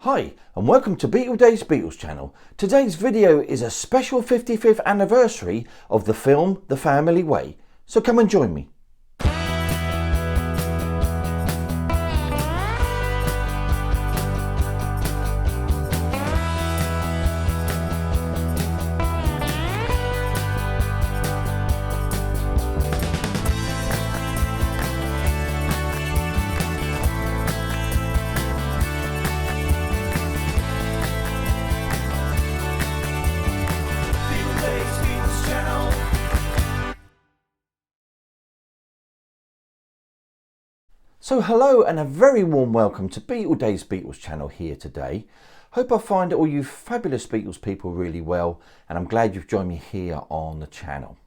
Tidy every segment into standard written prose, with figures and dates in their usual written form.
Hi and welcome to Beatles Beatles channel. Today's video is a special 55th anniversary of the film The Family Way, so come and join me. So hello and a very warm welcome to Beatles channel here today. Hope I find all you fabulous Beatles people really well, and I'm glad you've joined me here on the channel.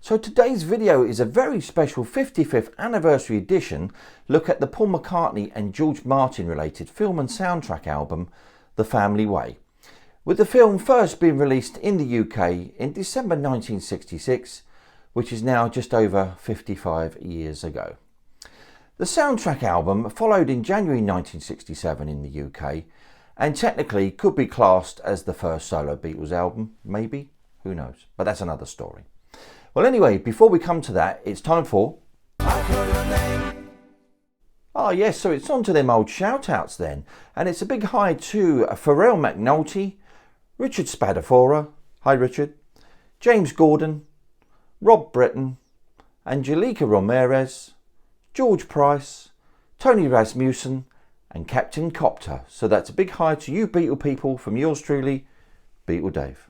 So today's video is a very special 55th anniversary edition look at the Paul McCartney and George Martin related film and soundtrack album The Family Way, with the film first being released in the UK in December 1966, which is now just over 55 years ago. The soundtrack album followed in January 1967 in the UK and technically could be classed as the first solo Beatles album, maybe, who knows, but that's another story. Well anyway, before we come to that, it's time for I Call Your Name. Ah yes, so it's on to them old shout outs then, and it's a big hi to Pharrell McNulty, Richard Spadafora, hi Richard, James Gordon, Rob Britton, Angelica Ramirez, George Price, Tony Rasmussen and Captain Copter. So that's a big hi to you Beatle people from yours truly, Beatle Dave.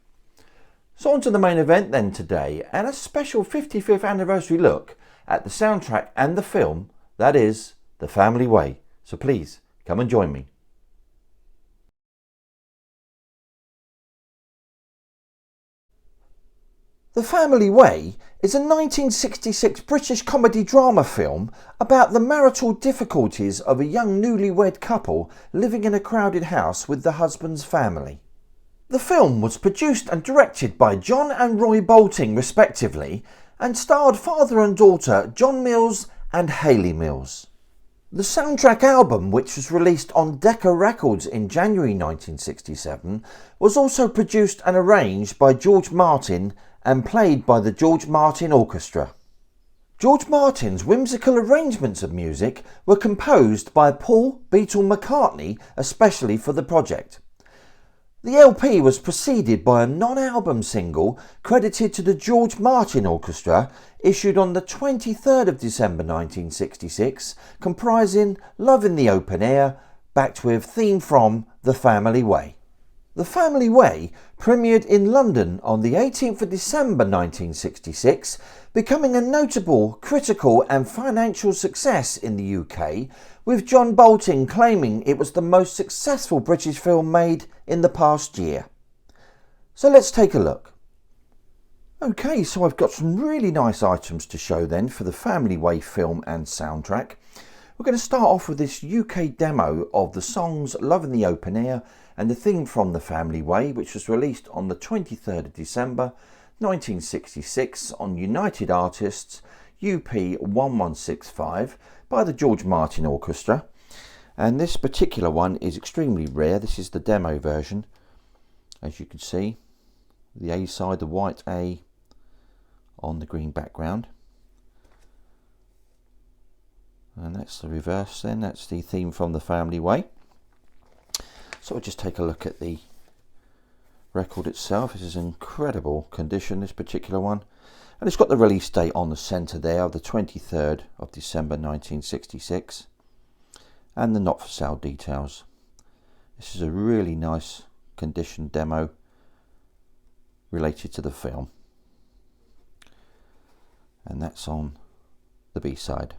So on to the main event then today, and a special 55th anniversary look at the soundtrack and the film, that is The Family Way. So please come and join me. The Family Way is a 1966 British comedy drama film about the marital difficulties of a young newlywed couple living in a crowded house with the husband's family. The film was produced and directed by John and Roy Bolting respectively, and starred father and daughter John Mills and Hayley Mills. The soundtrack album, which was released on Decca Records in January 1967, was also produced and arranged by George Martin and played by the George Martin Orchestra. George Martin's whimsical arrangements of music were composed by Paul Beetle McCartney especially for the project. The LP was preceded by a non-album single credited to the George Martin Orchestra, issued on the 23rd of December 1966, comprising Love in the Open Air, backed with theme from The Family Way. The Family Way premiered in London on the 18th of December 1966, becoming a notable critical and financial success in the UK, with John Bolting claiming it was the most successful British film made in the past year. So let's take a look. Okay, so I've got some really nice items to show then for the Family Way film and soundtrack. We're going to start off with this UK demo of the songs Love in the Open Air and the theme from The Family Way, which was released on the 23rd of December 1966 on United Artists UP 1165 by the George Martin Orchestra. And this particular one is extremely rare. This is the demo version, as you can see. The A side, the white A on the green background. And that's the reverse then, that's the theme from The Family Way. So we'll just take a look at the record itself. This is in incredible condition, this particular one. And it's got the release date on the centre there of the 23rd of December 1966. And the not for sale details. This is a really nice condition demo related to the film. And that's on the B side.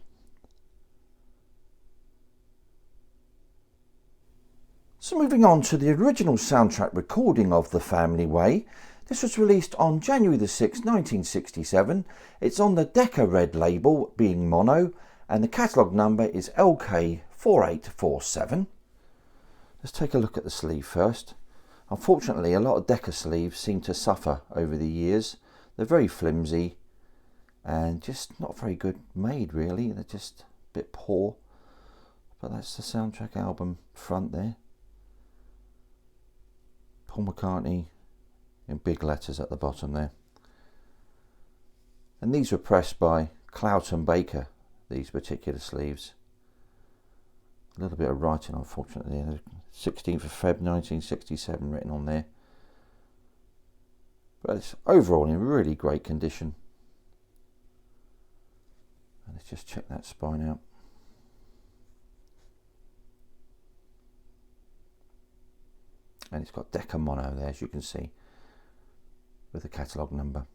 So moving on to the original soundtrack recording of The Family Way. This was released on January the 6th, 1967. It's on the Decca Red label, being mono, and the catalogue number is LK4847. Let's take a look at the sleeve first. Unfortunately, a lot of Decca sleeves seem to suffer over the years. They're very flimsy and just not very good made really. They're just a bit poor. But that's the soundtrack album front there. Paul McCartney in big letters at the bottom there. And these were pressed by Cloughton Baker, these particular sleeves. A little bit of writing, unfortunately. 16th of Feb 1967 written on there. But it's overall in really great condition. And let's just check that spine out. And it's got Decca mono there, as you can see, with the catalogue number.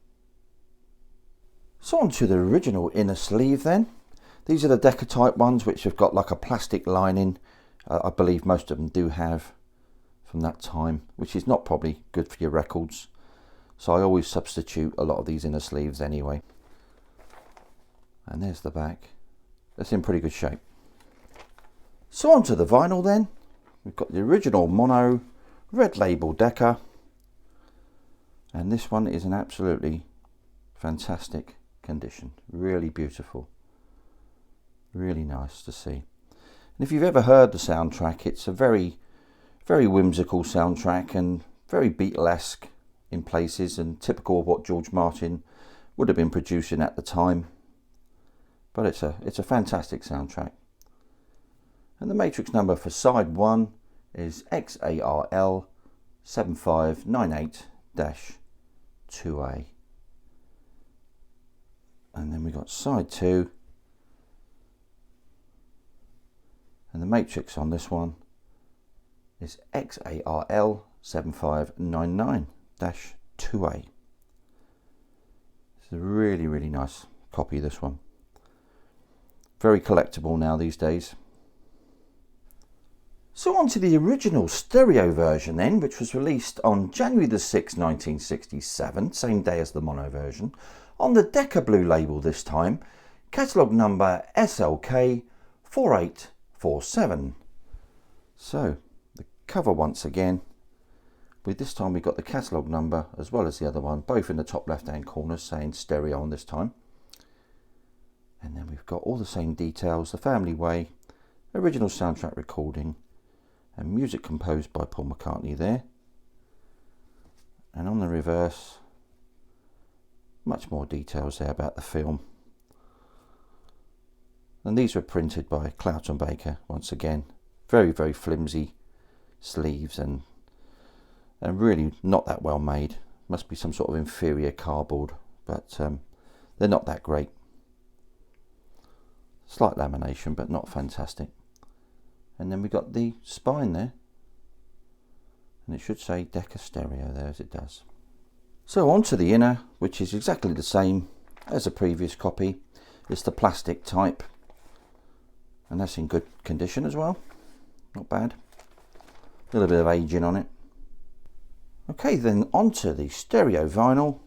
So on to the original inner sleeve then. These are the Decca type ones, which have got like a plastic lining. I believe most of them do have from that time, which is not probably good for your records. So I always substitute a lot of these inner sleeves anyway. And there's the back. That's in pretty good shape. So on to the vinyl then. We've got the original mono red label Decca. And this one is an absolutely fantastic condition. Really beautiful. Really nice to see. And if you've ever heard the soundtrack, it's a very, very whimsical soundtrack and very Beatlesque in places, and typical of what George Martin would have been producing at the time. But it's a fantastic soundtrack. And the matrix number for side 1 is XARL 7598-2A. And then we got side 2. And the matrix on this one is XARL 7599-2A. It's a really, really nice copy, this one. Very collectible now these days. So on to the original stereo version then, which was released on January the 6th, 1967, same day as the mono version, on the Decca Blue label this time, catalogue number SLK 4847. So the cover once again, with this time we got the catalogue number as well as the other one, both in the top left hand corner, saying stereo on this time. And then we've got all the same details, the family way, original soundtrack recording, and music composed by Paul McCartney there. And on the reverse, much more details there about the film. And these were printed by Cloughton Baker once again. Very, very flimsy sleeves and really not that well made. Must be some sort of inferior cardboard, but they're not that great. Slight lamination, but not fantastic. And then we got the spine there, and it should say Decca Stereo there, as it does. So on to the inner, which is exactly the same as the previous copy. It's the plastic type, and that's in good condition as well. Not bad. A little bit of aging on it. Okay, then onto the stereo vinyl.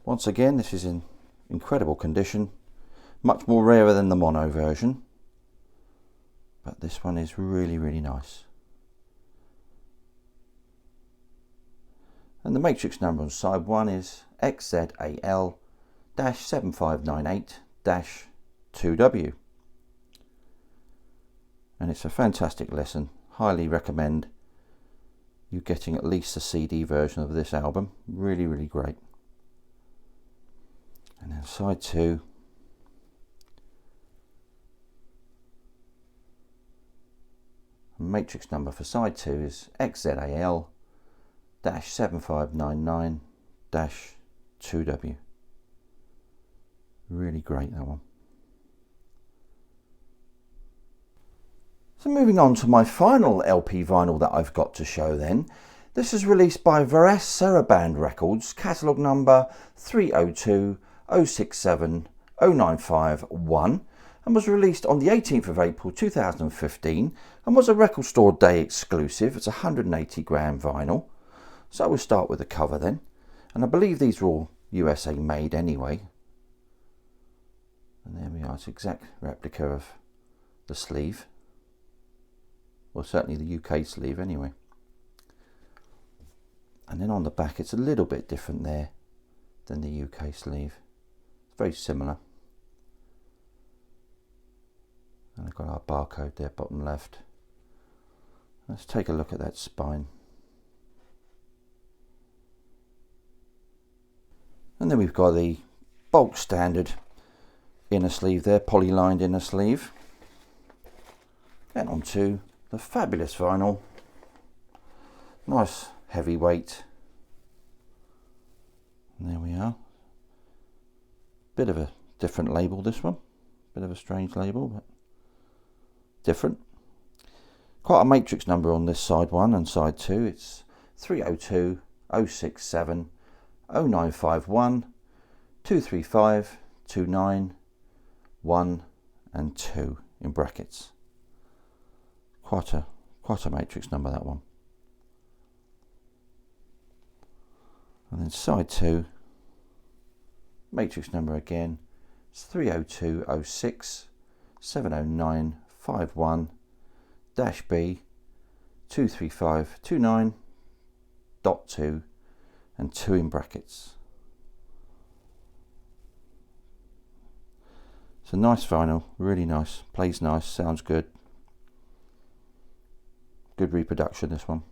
Once again, this is in incredible condition. Much more rarer than the mono version. But this one is really, really nice. And the matrix number on side 1 is XZAL-7598-2W. And it's a fantastic listen. Highly recommend you getting at least a CD version of this album. Really, really great. And then side 2. Matrix number for side 2 is XZAL-7599-2W. Really great, that one. So moving on to my final LP vinyl that I've got to show then. This is released by Varès Sarabande Records, catalogue number 302-067-0951, and was released on the 18th of April 2015 and was a Record Store Day exclusive. It's 180 gram vinyl. So we'll start with the cover then, and I believe these are all USA made anyway. And there we are, it's an exact replica of the sleeve, well certainly the UK sleeve anyway. And then on the back it's a little bit different there than the UK sleeve. It's very similar. And we've got our barcode there, bottom left. Let's take a look at that spine. And then we've got the bulk standard inner sleeve there, poly-lined inner sleeve. And onto the fabulous vinyl. Nice heavy weight. And there we are. Bit of a different label, this one. Bit of a strange label, but different. Quite a matrix number on this side 1 and side 2. It's 302 067 0951 235 29 1 and 2 in brackets. Quite a matrix number, that one. And then side 2, matrix number again, it's 302 06 709 51 B 235 29.2 and 2 in brackets. It's a nice vinyl, really nice, plays nice, sounds good. Good reproduction, this one.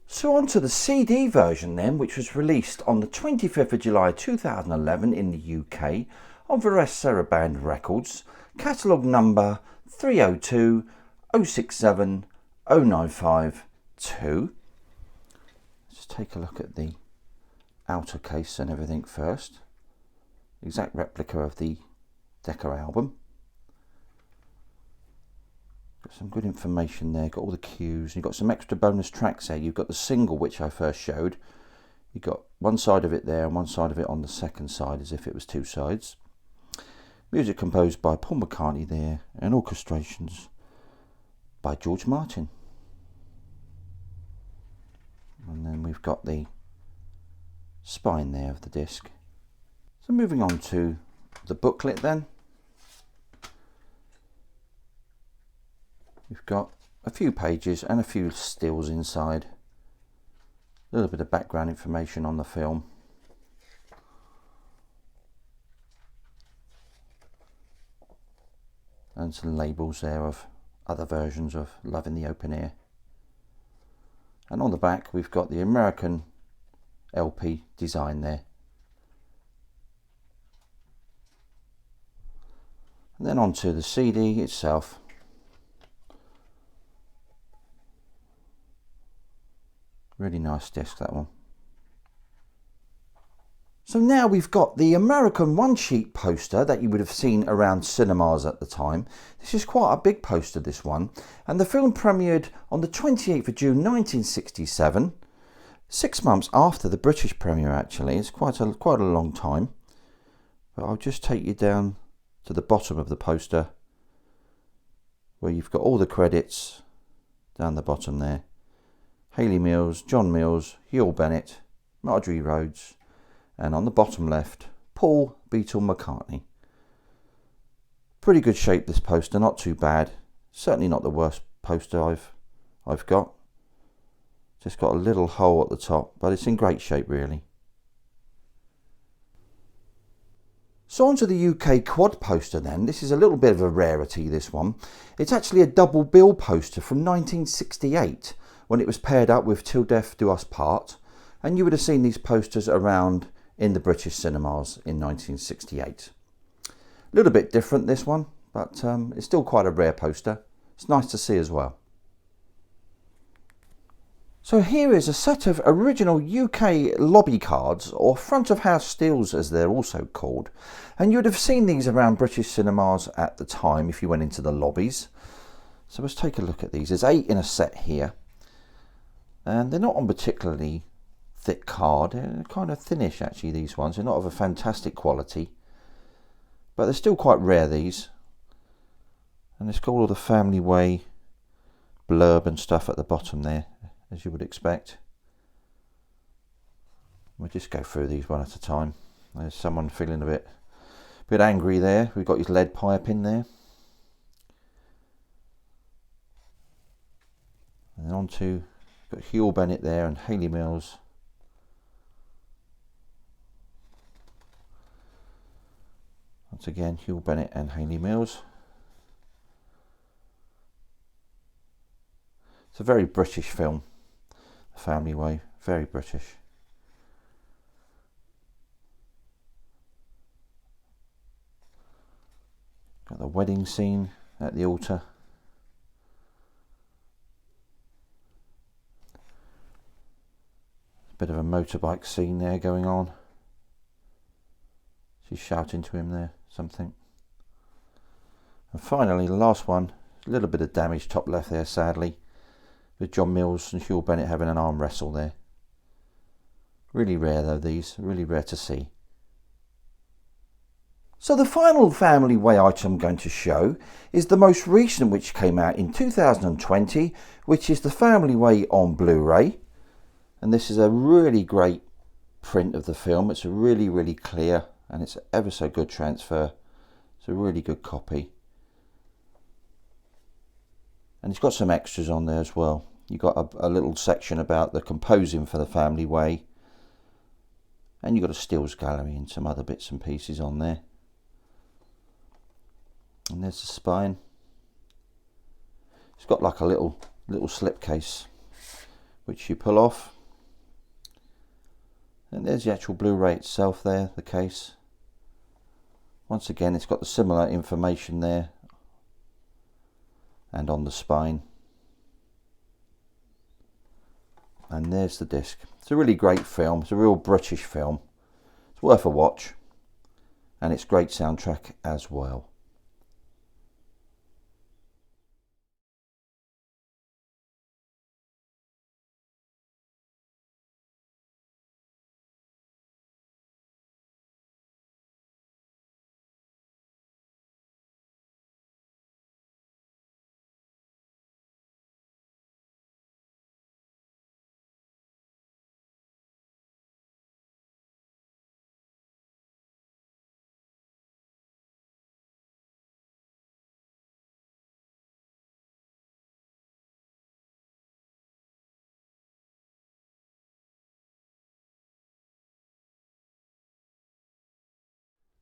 So on to the CD version then, which was released on the 25th of July 2011 in the UK on Varës Sarabande Records, catalogue number 302 067 0952. Let's take a look at the outer case and everything first. Exact replica of the Decca album. Got some good information there, got all the cues. You've got some extra bonus tracks there. You've got the single which I first showed. You've got one side of it there and one side of it on the second side, as if it was 2 sides. Music composed by Paul McCartney there, and orchestrations by George Martin. And then we've got the spine there of the disc. So moving on to the booklet then. We've got a few pages and a few stills inside. A little bit of background information on the film. And some labels there of other versions of Love in the Open Air. And on the back we've got the American LP design there. And then onto the CD itself. Really nice disc, that one. So now we've got the American one-sheet poster that you would have seen around cinemas at the time. This is quite a big poster, this one. And the film premiered on the 28th of June 1967. 6 months after the British premiere, actually. It's quite a long time. But I'll just take you down to the bottom of the poster, where you've got all the credits down the bottom there. Hayley Mills, John Mills, Hugh Bennett, Marjorie Rhodes, and on the bottom left, Paul Beetle McCartney. Pretty good shape, this poster, not too bad. Certainly not the worst poster I've got. Just got a little hole at the top, but it's in great shape really. So onto the UK quad poster then. This is a little bit of a rarity, this one. It's actually a double bill poster from 1968, when it was paired up with Till Death Do Us Part, and you would have seen these posters around in the British cinemas in 1968. A little bit different, this one, but it's still quite a rare poster. It's nice to see as well. So here is a set of original UK lobby cards, or front of house stills as they're also called, and you would have seen these around British cinemas at the time if you went into the lobbies. So let's take a look at these. There's 8 in a set here, and they're not on particularly thick card. They're kind of thinnish actually, these ones. They're not of a fantastic quality, but they're still quite rare, these. And it's got all the Family Way blurb and stuff at the bottom there, as you would expect. We'll just go through these one at a time. There's someone feeling a bit angry there. We've got his lead pipe in there. And then on to, got Hugh Bennett there and Hayley Mills. Once again, Hugh Bennett and Hayley Mills. It's a very British film, The Family Way, very British. Got the wedding scene at the altar. Bit of a motorbike scene there going on. She's shouting to him there, something. And finally, the last one, a little bit of damage top left there, sadly, with John Mills and Hugh Bennett having an arm wrestle there. Really rare though, these, really rare to see. So the final Family Way item I'm going to show is the most recent, which came out in 2020, which is the Family Way on Blu Ray. And this is a really great print of the film. It's a really clear, and it's ever so good transfer. It's a really good copy. And it's got some extras on there as well. You've got a little section about the composing for the Family Way. And you've got a stills gallery and some other bits and pieces on there. And there's the spine. It's got like a little slip case which you pull off. And there's the actual Blu Ray itself there, the case. Once again, it's got the similar information there and on the spine. And there's the disc. It's a really great film. It's a real British film. It's worth a watch. And it's great soundtrack as well.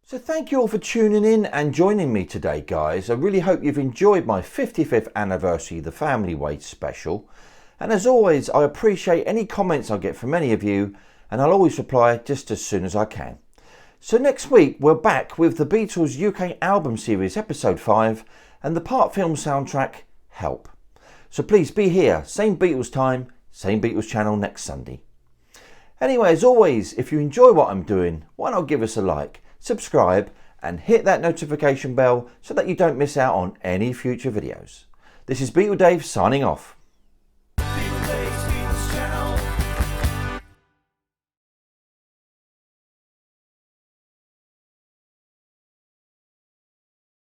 So thank you all for tuning in and joining me today, guys. I really hope you've enjoyed my 55th anniversary The Family Way special. And as always, I appreciate any comments I get from any of you, and I'll always reply just as soon as I can. So next week, we're back with the Beatles UK album series episode 5 and the part film soundtrack Help. So please be here, same Beatles time, same Beatles channel next Sunday. Anyway, as always, if you enjoy what I'm doing, why not give us a like, subscribe and hit that notification bell so that you don't miss out on any future videos. This is Beatle Dave signing off.